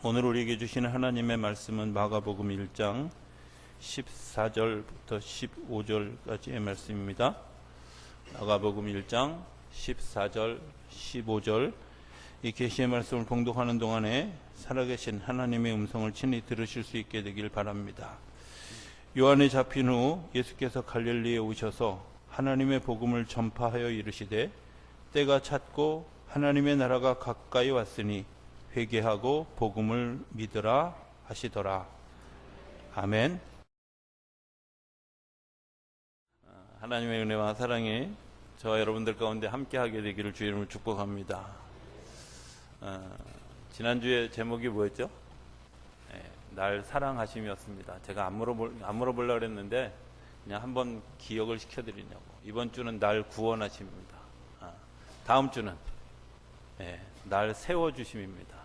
오늘 우리에게 주시는 하나님의 말씀은 마가복음 1장 14절부터 15절까지의 말씀입니다. 마가복음 1장 14절, 15절 이 계시의 말씀을 봉독하는 동안에 살아계신 하나님의 음성을 친히 들으실 수 있게 되길 바랍니다. 요한에 잡힌 후 예수께서 갈릴리에 오셔서 하나님의 복음을 전파하여 이르시되 때가 찼고 하나님의 나라가 가까이 왔으니 회개하고 복음을 믿으라 하시더라. 아멘. 하나님의 은혜와 사랑이 저와 여러분들 가운데 함께하게 되기를 주의 이름으로 축복합니다. 지난주에 제목이 뭐였죠? 날 사랑하심이었습니다. 제가 안 물어보려고 그랬는데 그냥 한번 기억을 시켜드리냐고. 이번 주는 날 구원하심입니다. 다음 주는 날 세워주심입니다.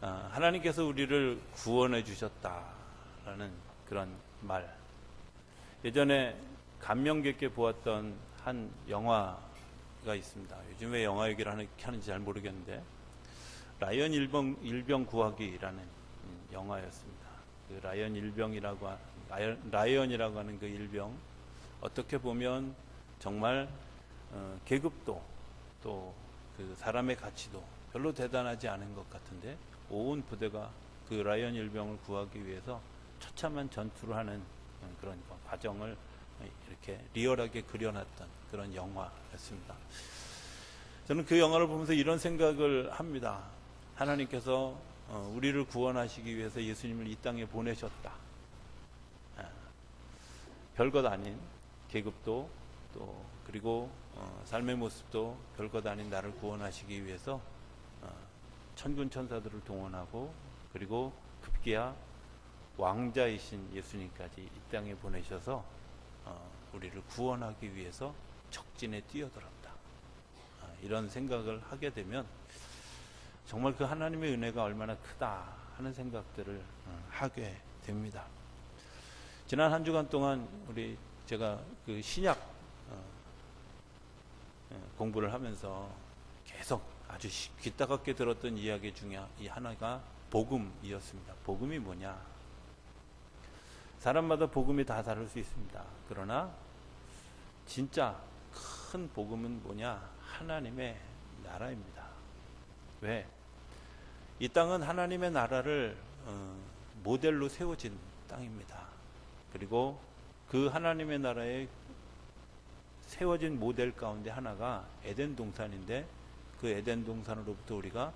하나님께서 우리를 구원해 주셨다라는 그런 말. 예전에 감명 깊게 보았던 한 영화가 있습니다. 요즘 왜 영화 얘기를 하는지 잘 모르겠는데 라이언 일병 구하기라는 영화였습니다. 그 라이언이라고 하는 그 일병, 어떻게 보면 정말 계급도 또 그 사람의 가치도 별로 대단하지 않은 것 같은데 온 부대가 그 라이언 일병을 구하기 위해서 처참한 전투를 하는 그런 과정을 이렇게 리얼하게 그려놨던 그런 영화였습니다. 저는 그 영화를 보면서 이런 생각을 합니다. 하나님께서 우리를 구원하시기 위해서 예수님을 이 땅에 보내셨다. 별것 아닌 계급도 또 그리고 삶의 모습도 별것 아닌 나를 구원하시기 위해서 천군 천사들을 동원하고 그리고 급기야 왕자이신 예수님까지 이 땅에 보내셔서 우리를 구원하기 위해서 적진에 뛰어들었다. 이런 생각을 하게 되면 정말 그 하나님의 은혜가 얼마나 크다 하는 생각들을 하게 됩니다. 지난 한 주간 동안 제가 그 신약 공부를 하면서 계속 아주 귀 따갑게 들었던 이야기 중에 이 하나가 복음이었습니다. 복음이 뭐냐? 사람마다 복음이 다 다를 수 있습니다. 그러나 진짜 큰 복음은 뭐냐? 하나님의 나라입니다. 왜? 이 땅은 하나님의 나라를 모델로 세워진 땅입니다. 그리고 그 하나님의 나라에 세워진 모델 가운데 하나가 에덴 동산인데 그 에덴 동산으로부터 우리가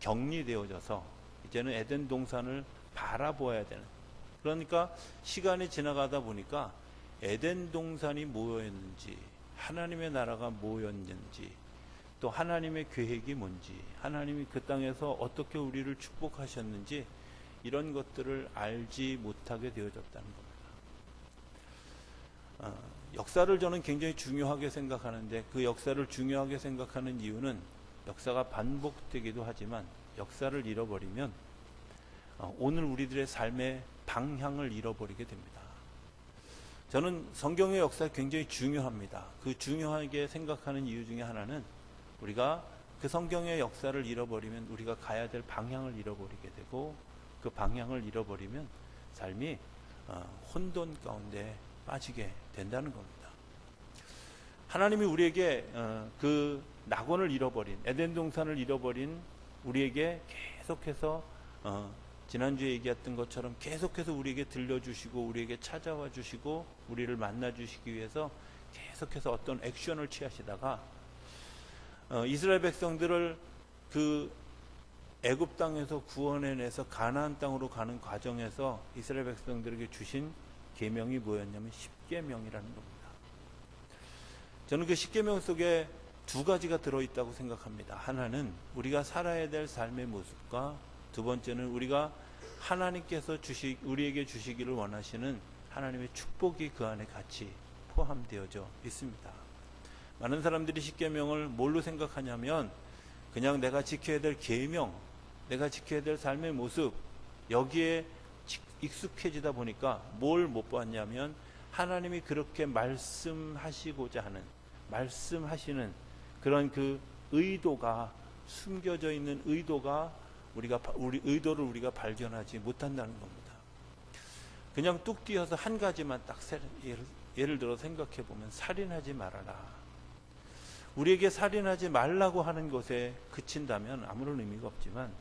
격리되어져서 이제는 에덴 동산을 바라보아야 되는, 그러니까 시간이 지나가다 보니까 에덴 동산이 뭐였는지, 하나님의 나라가 뭐였는지, 또 하나님의 계획이 뭔지, 하나님이 그 땅에서 어떻게 우리를 축복하셨는지 이런 것들을 알지 못하게 되어졌다는 겁니다. 역사를 저는 굉장히 중요하게 생각하는데 그 역사를 중요하게 생각하는 이유는 역사가 반복되기도 하지만 역사를 잃어버리면 오늘 우리들의 삶의 방향을 잃어버리게 됩니다. 저는 성경의 역사가 굉장히 중요합니다. 그 중요하게 생각하는 이유 중에 하나는 우리가 그 성경의 역사를 잃어버리면 우리가 가야 될 방향을 잃어버리게 되고 그 방향을 잃어버리면 삶이 혼돈 가운데 빠지게 된다는 겁니다. 하나님이 우리에게 그 낙원을 잃어버린, 에덴 동산을 잃어버린 우리에게 계속해서 지난주에 얘기했던 것처럼 계속해서 우리에게 들려주시고 우리에게 찾아와 주시고 우리를 만나 주시기 위해서 계속해서 어떤 액션을 취하시다가 이스라엘 백성들을 그 애굽 땅에서 구원해내서 가나안 땅으로 가는 과정에서 이스라엘 백성들에게 주신 계명이 뭐였냐면 십계명이라는 겁니다. 저는 그 십계명 속에 두 가지가 들어있다고 생각합니다. 하나는 우리가 살아야 될 삶의 모습과 두 번째는 우리가 하나님께서 우리에게 주시기를 원하시는 하나님의 축복이 그 안에 같이 포함되어져 있습니다. 많은 사람들이 십계명을 뭘로 생각하냐면 그냥 내가 지켜야 될 계명, 내가 지켜야 될 삶의 모습, 여기에 익숙해지다 보니까 뭘 못 봤냐면 하나님이 그렇게 말씀하시고자 하는, 말씀하시는 그런 그 의도가 숨겨져 있는 의도가 우리 의도를 우리가 발견하지 못한다는 겁니다. 그냥 뚝 띄어서 한 가지만 딱 예를 들어 생각해 보면 살인하지 말아라. 우리에게 살인하지 말라고 하는 것에 그친다면 아무런 의미가 없지만,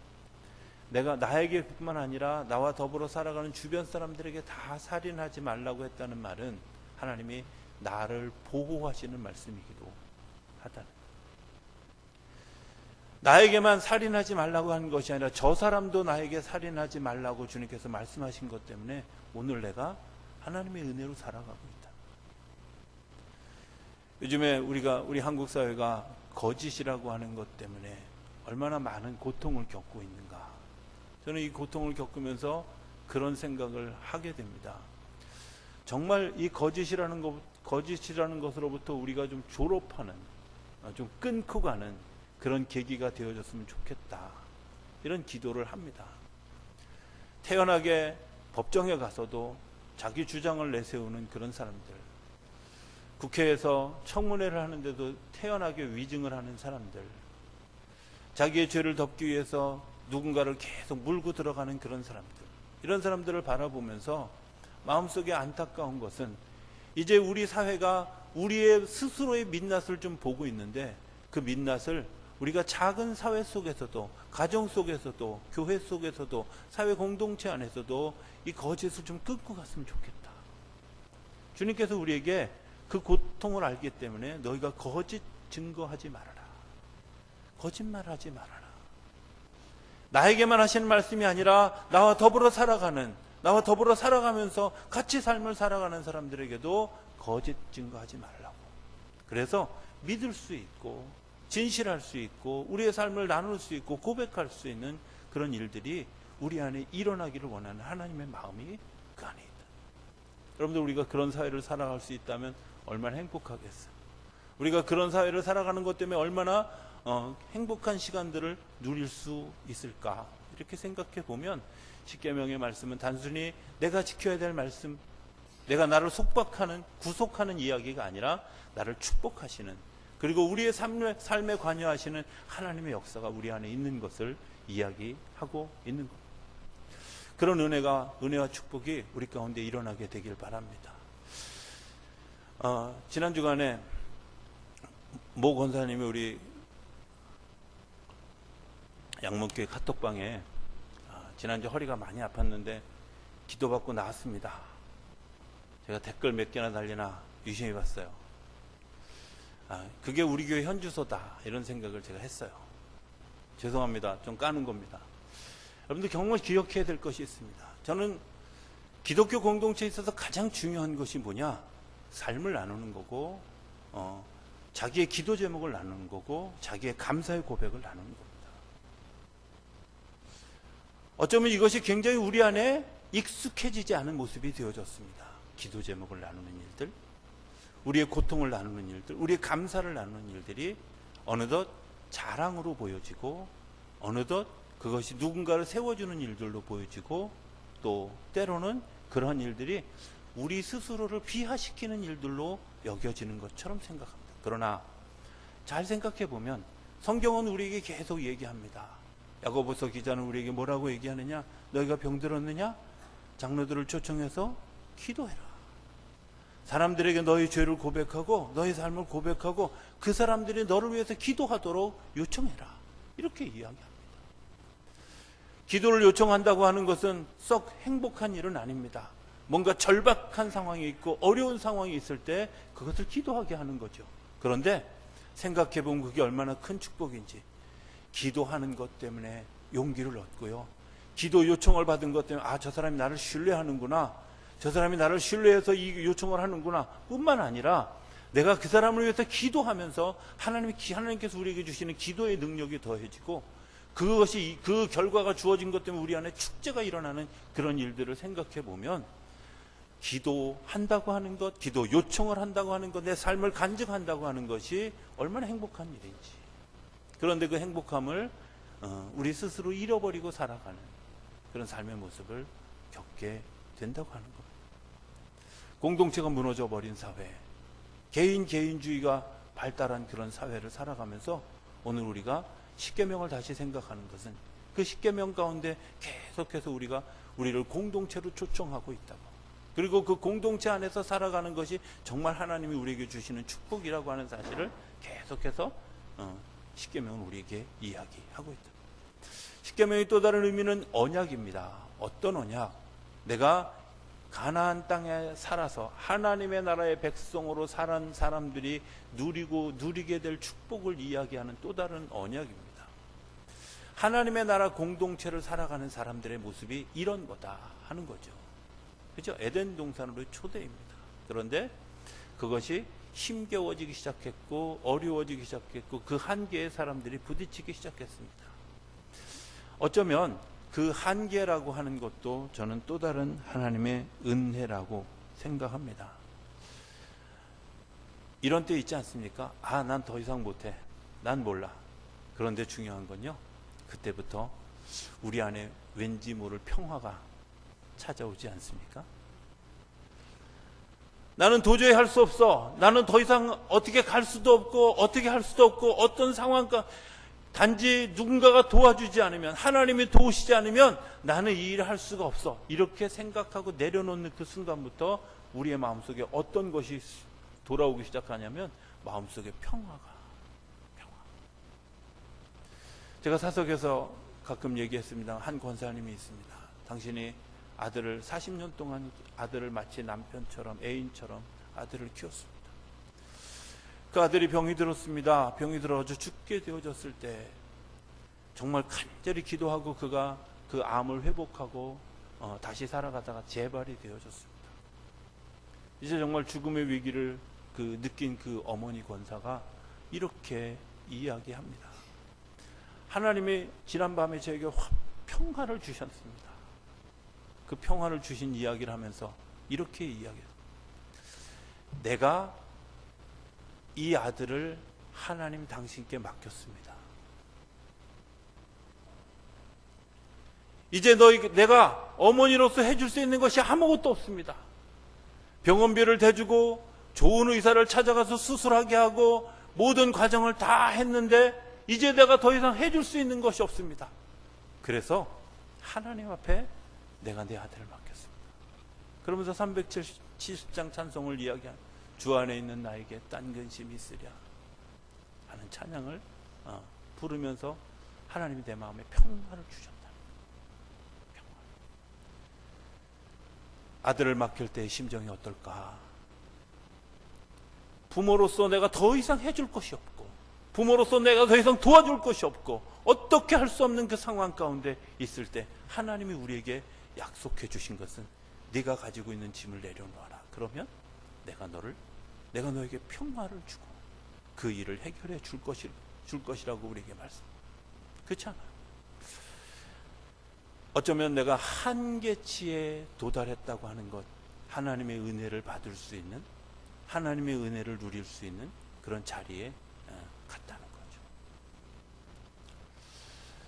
내가 나에게뿐만 아니라 나와 더불어 살아가는 주변 사람들에게 다 살인하지 말라고 했다는 말은 하나님이 나를 보호하시는 말씀이기도 하다는, 나에게만 살인하지 말라고 하는 것이 아니라 저 사람도 나에게 살인하지 말라고 주님께서 말씀하신 것 때문에 오늘 내가 하나님의 은혜로 살아가고 있다. 요즘에 우리 한국 사회가 거짓이라고 하는 것 때문에 얼마나 많은 고통을 겪고 있는가. 저는 이 고통을 겪으면서 그런 생각을 하게 됩니다. 정말 이 거짓이라는 것으로부터 우리가 좀 졸업하는, 좀 끊고 가는 그런 계기가 되어졌으면 좋겠다. 이런 기도를 합니다. 태연하게 법정에 가서도 자기 주장을 내세우는 그런 사람들, 국회에서 청문회를 하는데도 태연하게 위증을 하는 사람들, 자기의 죄를 덮기 위해서 누군가를 계속 물고 들어가는 그런 사람들, 이런 사람들을 바라보면서 마음속에 안타까운 것은 이제 우리 사회가 우리의 스스로의 민낯을 좀 보고 있는데, 그 민낯을 우리가 작은 사회 속에서도, 가정 속에서도, 교회 속에서도, 사회 공동체 안에서도 이 거짓을 좀 끊고 갔으면 좋겠다. 주님께서 우리에게 그 고통을 알기 때문에 너희가 거짓 증거하지 말아라. 거짓말하지 말아라. 나에게만 하시는 말씀이 아니라 나와 더불어 살아가면서 같이 삶을 살아가는 사람들에게도 거짓 증거하지 말라고. 그래서 믿을 수 있고 진실할 수 있고 우리의 삶을 나눌 수 있고 고백할 수 있는 그런 일들이 우리 안에 일어나기를 원하는 하나님의 마음이 그 안에 있다. 여러분들, 우리가 그런 사회를 살아갈 수 있다면 얼마나 행복하겠어요. 우리가 그런 사회를 살아가는 것 때문에 얼마나 행복한 시간들을 누릴 수 있을까. 이렇게 생각해 보면 십계명의 말씀은 단순히 내가 지켜야 될 말씀, 내가 나를 속박하는, 구속하는 이야기가 아니라 나를 축복하시는, 그리고 우리의 삶에 관여하시는 하나님의 역사가 우리 안에 있는 것을 이야기하고 있는 겁니다. 그런 은혜와 축복이 우리 가운데 일어나게 되길 바랍니다. 지난 주간에 모 권사님이 우리 양문교회 카톡방에 지난주 허리가 많이 아팠는데 기도받고 나왔습니다. 제가 댓글 몇 개나 달리나 유심히 봤어요. 그게 우리 교회 현주소다, 이런 생각을 제가 했어요. 죄송합니다. 좀 까는 겁니다. 여러분들 정말 기억해야 될 것이 있습니다. 저는 기독교 공동체에 있어서 가장 중요한 것이 뭐냐? 삶을 나누는 거고, 자기의 기도 제목을 나누는 거고, 자기의 감사의 고백을 나누는 겁니다. 어쩌면 이것이 굉장히 우리 안에 익숙해지지 않은 모습이 되어졌습니다. 기도 제목을 나누는 일들, 우리의 고통을 나누는 일들, 우리의 감사를 나누는 일들이 어느덧 자랑으로 보여지고, 어느덧 그것이 누군가를 세워주는 일들로 보여지고, 또 때로는 그러한 일들이 우리 스스로를 비하시키는 일들로 여겨지는 것처럼 생각합니다. 그러나 잘 생각해 보면 성경은 우리에게 계속 얘기합니다. 야고보서 기자는 우리에게 뭐라고 얘기하느냐? 너희가 병들었느냐? 장로들을 초청해서 기도해라. 사람들에게 너희 죄를 고백하고 너희 삶을 고백하고 그 사람들이 너를 위해서 기도하도록 요청해라. 이렇게 이야기합니다. 기도를 요청한다고 하는 것은 썩 행복한 일은 아닙니다. 뭔가 절박한 상황이 있고 어려운 상황이 있을 때 그것을 기도하게 하는 거죠. 그런데 생각해 보면 그게 얼마나 큰 축복인지. 기도하는 것 때문에 용기를 얻고요. 기도 요청을 받은 것 때문에 저 사람이 나를 신뢰하는구나, 저 사람이 나를 신뢰해서 이 요청을 하는구나 뿐만 아니라 내가 그 사람을 위해서 기도하면서 하나님께서 우리에게 주시는 기도의 능력이 더해지고, 그것이 그 결과가 주어진 것 때문에 우리 안에 축제가 일어나는 그런 일들을 생각해 보면, 기도한다고 하는 것, 기도 요청을 한다고 하는 것, 내 삶을 간증한다고 하는 것이 얼마나 행복한 일인지. 그런데 그 행복함을 우리 스스로 잃어버리고 살아가는 그런 삶의 모습을 겪게 된다고 하는 겁니다. 공동체가 무너져 버린 사회, 개인주의가 발달한 그런 사회를 살아가면서 오늘 우리가 십계명을 다시 생각하는 것은 그 십계명 가운데 계속해서 우리를 공동체로 초청하고 있다고. 그리고 그 공동체 안에서 살아가는 것이 정말 하나님이 우리에게 주시는 축복이라고 하는 사실을 계속해서 십계명은 우리에게 이야기하고 있다. 십계명의 또 다른 의미는 언약입니다. 어떤 언약? 내가 가나안 땅에 살아서 하나님의 나라의 백성으로 살은 사람들이 누리게 될 축복을 이야기하는 또 다른 언약입니다. 하나님의 나라 공동체를 살아가는 사람들의 모습이 이런 거다 하는 거죠. 그렇죠? 에덴 동산으로의 초대입니다. 그런데 그것이 힘겨워지기 시작했고 어려워지기 시작했고 그 한계에 사람들이 부딪히기 시작했습니다. 어쩌면 그 한계라고 하는 것도 저는 또 다른 하나님의 은혜라고 생각합니다. 이런 때 있지 않습니까? 난 더 이상 못해. 난 몰라. 그런데 중요한 건요, 그때부터 우리 안에 왠지 모를 평화가 찾아오지 않습니까? 나는 도저히 할 수 없어. 나는 더 이상 어떻게 갈 수도 없고 어떻게 할 수도 없고 어떤 상황과 단지 누군가가 도와주지 않으면, 하나님이 도우시지 않으면 나는 이 일을 할 수가 없어. 이렇게 생각하고 내려놓는 그 순간부터 우리의 마음속에 어떤 것이 돌아오기 시작하냐면 마음속에 평화. 제가 사석에서 가끔 얘기했습니다. 한 권사님이 있습니다. 당신이 아들을 40년 동안 아들을 마치 남편처럼 애인처럼 아들을 키웠습니다. 그 아들이 병이 들었습니다. 병이 들어 아주 죽게 되어졌을 때 정말 간절히 기도하고 그가 그 암을 회복하고 다시 살아가다가 재발이 되어졌습니다. 이제 정말 죽음의 위기를 느낀 그 어머니 권사가 이렇게 이야기합니다. 하나님이 지난밤에 저에게 평화를 주셨습니다. 그 평화를 주신 이야기를 하면서 이렇게 이야기해요. 내가 이 아들을 하나님 당신께 맡겼습니다. 이제 내가 어머니로서 해줄 수 있는 것이 아무것도 없습니다. 병원비를 대주고 좋은 의사를 찾아가서 수술하게 하고 모든 과정을 다 했는데 이제 내가 더 이상 해줄 수 있는 것이 없습니다. 그래서 하나님 앞에 내가 내 아들을 맡겼습니다. 그러면서 370장 찬송을 이야기한 주 안에 있는 나에게 딴 근심이 있으랴 하는 찬양을 부르면서 하나님이 내 마음에 평화를 주셨다. 아들을 맡길 때의 심정이 어떨까? 부모로서 내가 더 이상 해줄 것이 없고, 부모로서 내가 더 이상 도와줄 것이 없고, 어떻게 할 수 없는 그 상황 가운데 있을 때 하나님이 우리에게 약속해 주신 것은 네가 가지고 있는 짐을 내려놓아라. 그러면 내가 너에게 평화를 주고 그 일을 해결해 줄 것이라고 우리에게 말씀. 그렇지 않아요? 어쩌면 내가 한계치에 도달했다고 하는 것, 하나님의 은혜를 받을 수 있는, 하나님의 은혜를 누릴 수 있는 그런 자리에 갔다는 거죠.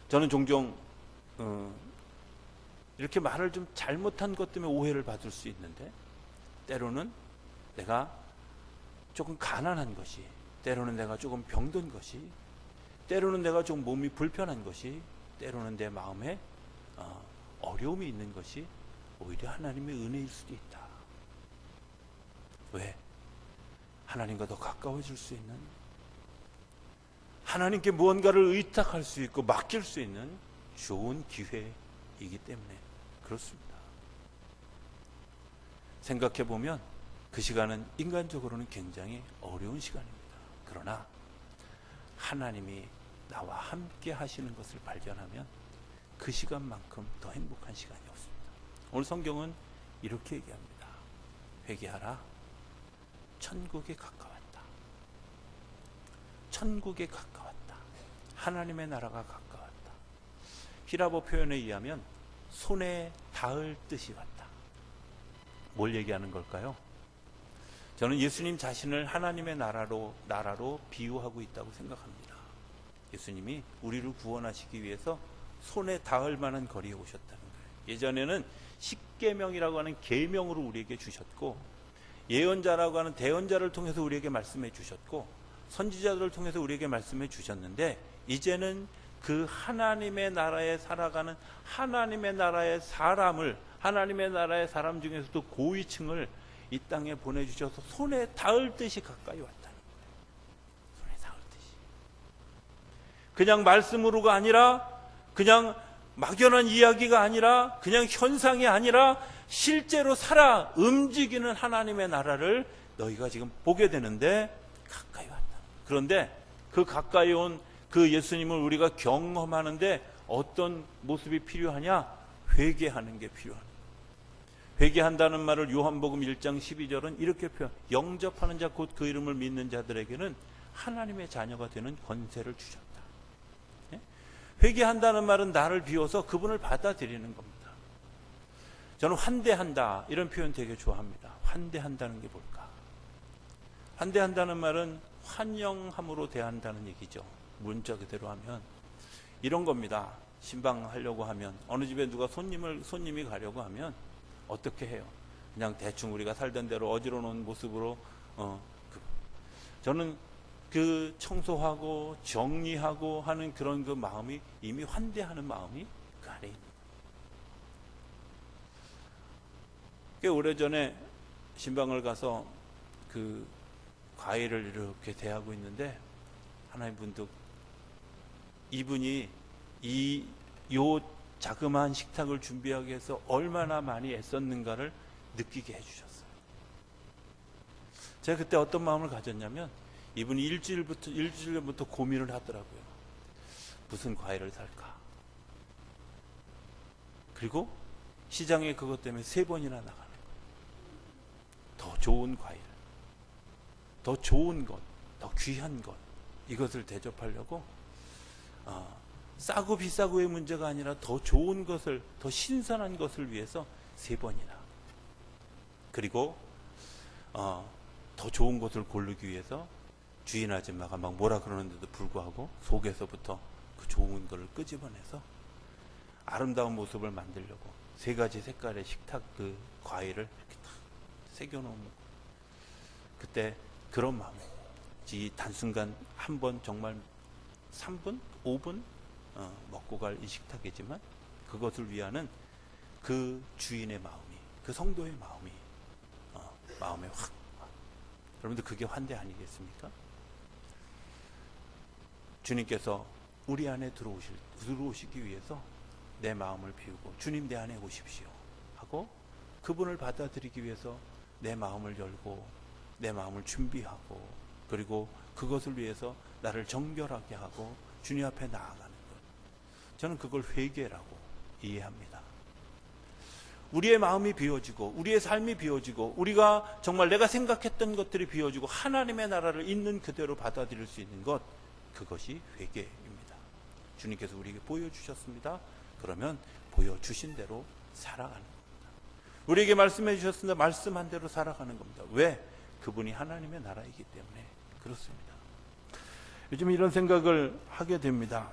저는 종종 이렇게 말을 좀 잘못한 것 때문에 오해를 받을 수 있는데, 때로는 내가 조금 가난한 것이, 때로는 내가 조금 병든 것이, 때로는 내가 좀 몸이 불편한 것이, 때로는 내 마음에 어려움이 있는 것이 오히려 하나님의 은혜일 수도 있다. 왜? 하나님과 더 가까워질 수 있는, 하나님께 무언가를 의탁할 수 있고 맡길 수 있는 좋은 기회이기 때문에 그렇습니다. 생각해보면 그 시간은 인간적으로는 굉장히 어려운 시간입니다. 그러나 하나님이 나와 함께 하시는 것을 발견하면 그 시간만큼 더 행복한 시간이 없습니다. 오늘 성경은 이렇게 얘기합니다. 회개하라. 천국에 가까웠다. 천국에 가까웠다. 하나님의 나라가 가까웠다. 히라보 표현에 의하면 손에 닿을 뜻이 왔다. 뭘 얘기하는 걸까요? 저는 예수님 자신을 하나님의 나라로 비유하고 있다고 생각합니다. 예수님이 우리를 구원하시기 위해서 손에 닿을 만한 거리에 오셨다는 거예요. 예전에는 십계명이라고 하는 계명으로 우리에게 주셨고, 예언자라고 하는 대언자를 통해서 우리에게 말씀해 주셨고, 선지자들을 통해서 우리에게 말씀해 주셨는데, 이제는 그 하나님의 나라에 살아가는 하나님의 나라의 사람을, 하나님의 나라의 사람 중에서도 고위층을 이 땅에 보내주셔서 손에 닿을 듯이 가까이 왔다는 거예요. 손에 닿을 듯이. 그냥 말씀으로가 아니라, 그냥 막연한 이야기가 아니라, 그냥 현상이 아니라 실제로 살아 움직이는 하나님의 나라를 너희가 지금 보게 되는데 가까이 왔다. 그런데 그 가까이 온 그 예수님을 우리가 경험하는데 어떤 모습이 필요하냐? 회개하는 게 필요하다. 회개한다는 말을 요한복음 1장 12절은 이렇게 표현, 영접하는 자 곧 그 이름을 믿는 자들에게는 하나님의 자녀가 되는 권세를 주셨다. 예? 회개한다는 말은 나를 비워서 그분을 받아들이는 겁니다. 저는 환대한다 이런 표현 되게 좋아합니다. 환대한다는 게 뭘까? 환대한다는 말은 환영함으로 대한다는 얘기죠. 문자 그대로 하면 이런 겁니다. 신방하려고 하면, 어느 집에 누가 손님이 가려고 하면 어떻게 해요? 그냥 대충 우리가 살던 대로 어지러운 놓은 모습으로 저는 그 청소하고 정리하고 하는 그런 그 마음이, 이미 환대하는 마음이 그 안에 있는 거예요. 꽤 오래전에 신방을 가서 그 과일을 이렇게 대하고 있는데 하나님 분도 이분이 요 자그마한 식탁을 준비하기 위해서 얼마나 많이 애썼는가를 느끼게 해주셨어요. 제가 그때 어떤 마음을 가졌냐면, 이분이 일주일 전부터 고민을 하더라고요. 무슨 과일을 살까? 그리고 시장에 그것 때문에 3번이나 나가는 거예요. 더 좋은 과일, 더 좋은 것, 더 귀한 것, 이것을 대접하려고 싸고 비싸고의 문제가 아니라 더 좋은 것을, 더 신선한 것을 위해서 3번이나, 그리고 더 좋은 것을 고르기 위해서 주인 아줌마가 막 뭐라 그러는데도 불구하고 속에서부터 그 좋은 것을 끄집어내서 아름다운 모습을 만들려고 3가지 색깔의 식탁 그 과일을 이렇게 딱 새겨놓은, 그때 그런 마음, 이 단순간 한 번 정말 3분, 5분 먹고 갈 이 식탁이지만 그것을 위하는 그 주인의 마음이, 그 성도의 마음에 확, 여러분들 그게 환대 아니겠습니까? 주님께서 우리 안에 들어오시기 위해서 내 마음을 비우고 주님 내 안에 오십시오 하고 그분을 받아들이기 위해서 내 마음을 열고 내 마음을 준비하고, 그리고 그것을 위해서 나를 정결하게 하고 주님 앞에 나아가는 것, 저는 그걸 회개라고 이해합니다. 우리의 마음이 비워지고 우리의 삶이 비워지고 우리가 정말 내가 생각했던 것들이 비워지고 하나님의 나라를 있는 그대로 받아들일 수 있는 것, 그것이 회개입니다. 주님께서 우리에게 보여주셨습니다. 그러면 보여주신 대로 살아가는 겁니다. 우리에게 말씀해 주셨습니다. 말씀한 대로 살아가는 겁니다. 왜? 그분이 하나님의 나라이기 때문에 그렇습니다. 요즘 이런 생각을 하게 됩니다.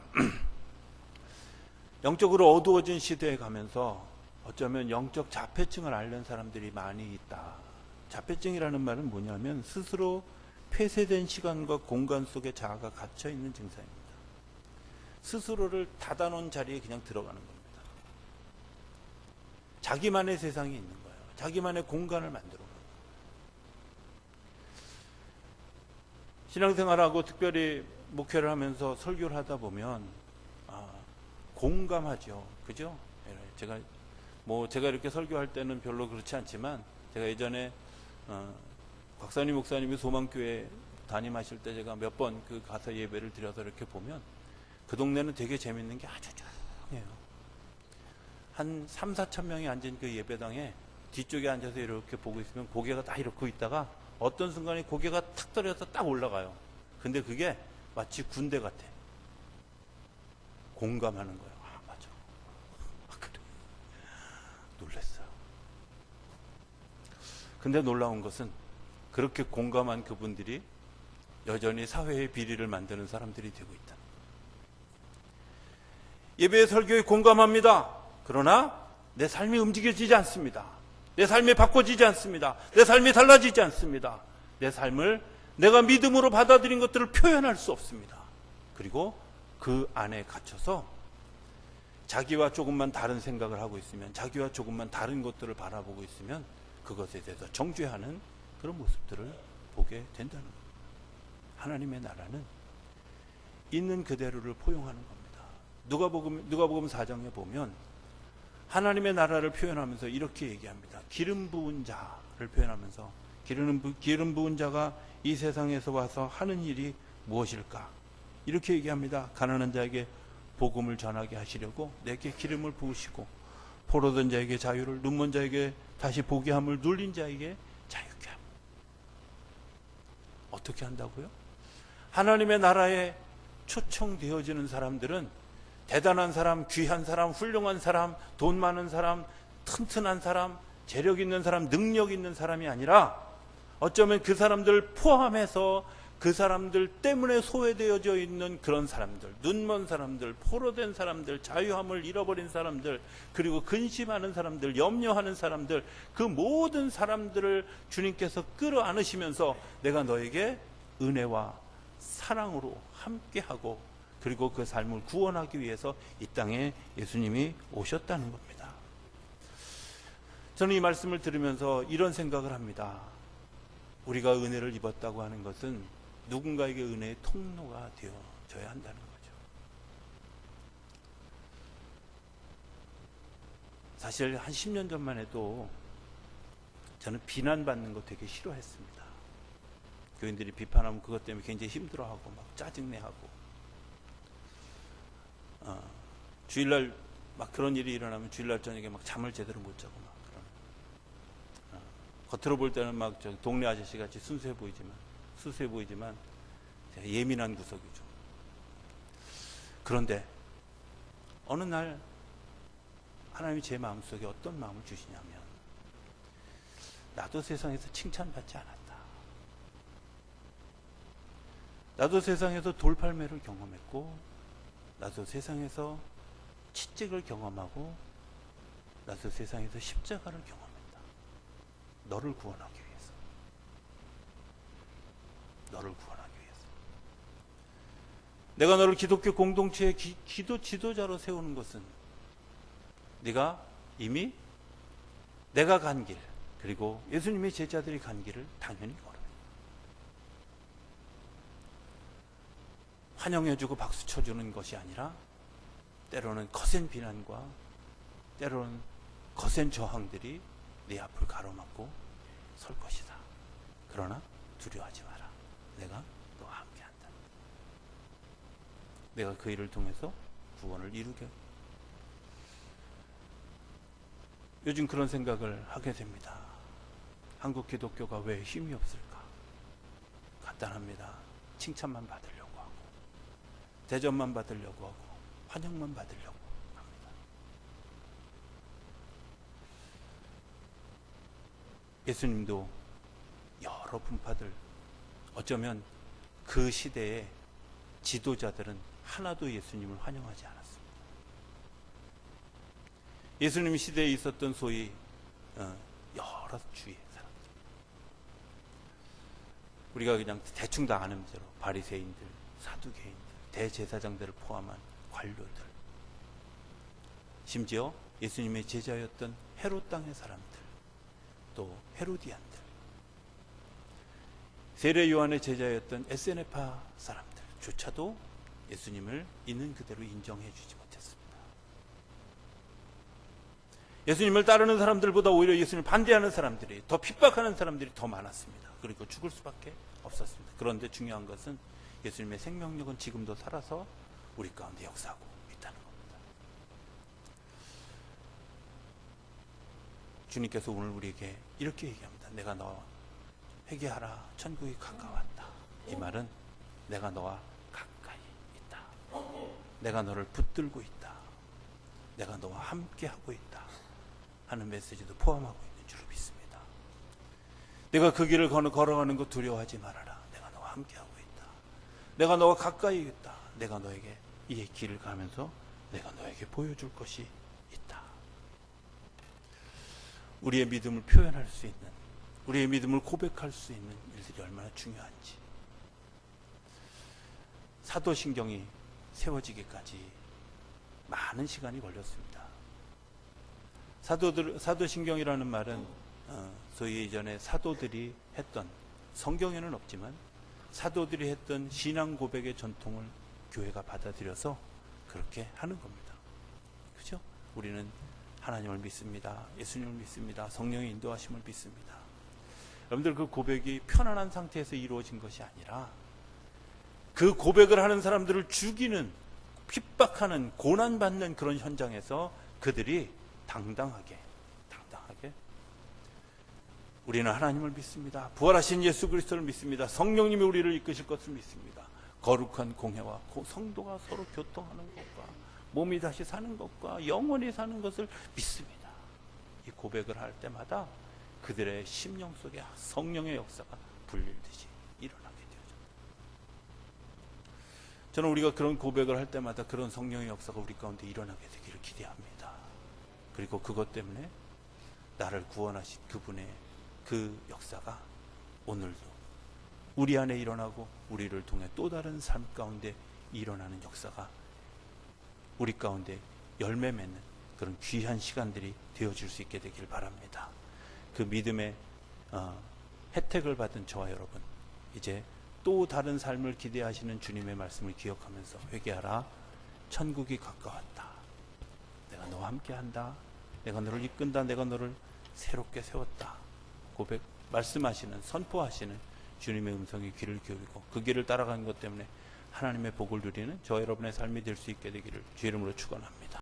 영적으로 어두워진 시대에 가면서 어쩌면 영적 자폐증을 앓는 사람들이 많이 있다. 자폐증이라는 말은 뭐냐면 스스로 폐쇄된 시간과 공간 속에 자아가 갇혀있는 증상입니다. 스스로를 닫아놓은 자리에 그냥 들어가는 겁니다. 자기만의 세상이 있는 거예요. 자기만의 공간을 만들어 놓은 거예요. 신앙생활하고 특별히 목회를 하면서 설교를 하다 보면 공감하죠. 그죠? 제가 이렇게 설교할 때는 별로 그렇지 않지만, 제가 예전에 곽선희 목사님이 소망교회 담임하실 때 제가 몇 번 그 가서 예배를 드려서 이렇게 보면 그 동네는 되게 재밌는 게 아주 조용해요. 한 3, 4천 명이 앉은 그 예배당에 뒤쪽에 앉아서 이렇게 보고 있으면 고개가 딱 이렇게 있다가 어떤 순간에 고개가 탁 떨어져서 딱 올라가요. 근데 그게 마치 군대 같아. 공감하는 거예요. 아, 맞아. 그래. 놀랐어요. 근데 놀라운 것은 그렇게 공감한 그분들이 여전히 사회의 비리를 만드는 사람들이 되고 있다. 예배의 설교에 공감합니다. 그러나 내 삶이 움직여지지 않습니다. 내 삶이 바꿔지지 않습니다. 내 삶이 달라지지 않습니다. 내 삶을 내가 믿음으로 받아들인 것들을 표현할 수 없습니다. 그리고 그 안에 갇혀서 자기와 조금만 다른 생각을 하고 있으면, 자기와 조금만 다른 것들을 바라보고 있으면 그것에 대해서 정죄하는 그런 모습들을 보게 된다는 겁니다. 하나님의 나라는 있는 그대로를 포용하는 겁니다. 누가복음 4장에 보면 하나님의 나라를 표현하면서 이렇게 얘기합니다. 기름 부은 자를 표현하면서 기름 부은 자가 이 세상에서 와서 하는 일이 무엇일까? 이렇게 얘기합니다. 가난한 자에게 복음을 전하게 하시려고 내게 기름을 부으시고 포로된 자에게 자유를, 눈먼 자에게 다시 보게 함을, 눌린 자에게 자유케 함. 어떻게 한다고요? 하나님의 나라에 초청되어지는 사람들은 대단한 사람, 귀한 사람, 훌륭한 사람, 돈 많은 사람, 튼튼한 사람, 재력 있는 사람, 능력 있는 사람이 아니라 어쩌면 그 사람들 포함해서 그 사람들 때문에 소외되어져 있는 그런 사람들, 눈먼 사람들, 포로된 사람들, 자유함을 잃어버린 사람들, 그리고 근심하는 사람들, 염려하는 사람들, 그 모든 사람들을 주님께서 끌어안으시면서 내가 너에게 은혜와 사랑으로 함께하고 그리고 그 삶을 구원하기 위해서 이 땅에 예수님이 오셨다는 겁니다. 저는 이 말씀을 들으면서 이런 생각을 합니다. 우리가 은혜를 입었다고 하는 것은 누군가에게 은혜의 통로가 되어져야 한다는 거죠. 사실 한 10년 전만 해도 저는 비난받는 거 되게 싫어했습니다. 교인들이 비판하면 그것 때문에 굉장히 힘들어하고 막 짜증내하고, 주일날 막 그런 일이 일어나면 주일날 저녁에 막 잠을 제대로 못 자고 막 그런, 겉으로 볼 때는 막 저 동네 아저씨 같이 수수해 보이지만 제가 예민한 구석이죠. 그런데 어느 날 하나님이 제 마음속에 어떤 마음을 주시냐면, 나도 세상에서 칭찬받지 않았다. 나도 세상에서 돌팔매를 경험했고, 나도 세상에서 채찍을 경험하고, 나도 세상에서 십자가를 경험했다. 너를 구원하기 위해서. 너를 구원하기 위해서. 내가 너를 기독교 공동체의 기도 지도자로 세우는 것은 네가 이미 내가 간 길, 그리고 예수님의 제자들이 간 길을 당연히 걸어요. 환영해주고 박수 쳐주는 것이 아니라 때로는 거센 비난과 때로는 거센 저항들이 네 앞을 가로막고 설 것이다. 그러나 두려워하지 마라. 내가 너와 함께한다. 내가 그 일을 통해서 구원을 이루게. 요즘 그런 생각을 하게 됩니다. 한국 기독교가 왜 힘이 없을까? 간단합니다. 칭찬만 받으려고 하고, 대접만 받으려고 하고, 환영만 받으려고 합니다. 예수님도 여러 분파들, 어쩌면 그 시대의 지도자들은 하나도 예수님을 환영하지 않았습니다. 예수님 시대에 있었던 소위 여러 주의 사람들, 우리가 그냥 대충 다 아는 대로 바리새인들, 사두개인들, 대제사장들을 포함한 관료들, 심지어 예수님의 제자였던 헤롯 땅의 사람들, 또 헤로디안들, 세례 요한의 제자였던 에세네파 사람들조차도 예수님을 있는 그대로 인정해 주지 못했습니다. 예수님을 따르는 사람들보다 오히려 예수님을 반대하는 사람들이, 더 핍박하는 사람들이 더 많았습니다. 그리고 죽을 수밖에 없었습니다. 그런데 중요한 것은 예수님의 생명력은 지금도 살아서 우리 가운데 역사하고 있다는 겁니다. 주님께서 오늘 우리에게 이렇게 얘기합니다. 내가 너 회개하라, 천국이 가까웠다. 이 말은 내가 너와 가까이 있다. 내가 너를 붙들고 있다. 내가 너와 함께하고 있다 하는 메시지도 포함하고 있는 줄로 믿습니다. 내가 그 길을 걸어가는 것 두려워하지 말아라. 내가 너와 함께하고 있다. 내가 너와 가까이 있다. 내가 너에게 이 길을 가면서 내가 너에게 보여줄 것이 있다. 우리의 믿음을 표현할 수 있는, 우리의 믿음을 고백할 수 있는 일들이 얼마나 중요한지. 사도신경이 세워지기까지 많은 시간이 걸렸습니다. 사도신경이라는 말은 소위 예전에 사도들이 했던, 성경에는 없지만 사도들이 했던 신앙 고백의 전통을 교회가 받아들여서 그렇게 하는 겁니다. 그죠? 우리는 하나님을 믿습니다. 예수님을 믿습니다. 성령의 인도하심을 믿습니다. 여러분들, 그 고백이 편안한 상태에서 이루어진 것이 아니라 그 고백을 하는 사람들을 죽이는, 핍박하는, 고난받는 그런 현장에서 그들이 당당하게 우리는 하나님을 믿습니다. 부활하신 예수 그리스도를 믿습니다. 성령님이 우리를 이끄실 것을 믿습니다. 거룩한 공회와 성도가 서로 교통하는 것과 몸이 다시 사는 것과 영원히 사는 것을 믿습니다. 이 고백을 할 때마다 그들의 심령 속에 성령의 역사가 불릴듯이 일어나게 되어져. 저는 우리가 그런 고백을 할 때마다 그런 성령의 역사가 우리 가운데 일어나게 되기를 기대합니다. 그리고 그것 때문에 나를 구원하신 그분의 그 역사가 오늘도 우리 안에 일어나고 우리를 통해 또 다른 삶 가운데 일어나는 역사가 우리 가운데 열매 맺는 그런 귀한 시간들이 되어질 수 있게 되길 바랍니다. 그 믿음의 혜택을 받은 저와 여러분, 이제 또 다른 삶을 기대하시는 주님의 말씀을 기억하면서 회개하라. 천국이 가까웠다. 내가 너와 함께한다. 내가 너를 이끈다. 내가 너를 새롭게 세웠다. 고백, 말씀하시는, 선포하시는 주님의 음성이 귀를 기울이고 그 길을 따라가는 것 때문에 하나님의 복을 누리는 저 여러분의 삶이 될 수 있게 되기를 주 이름으로 축원합니다.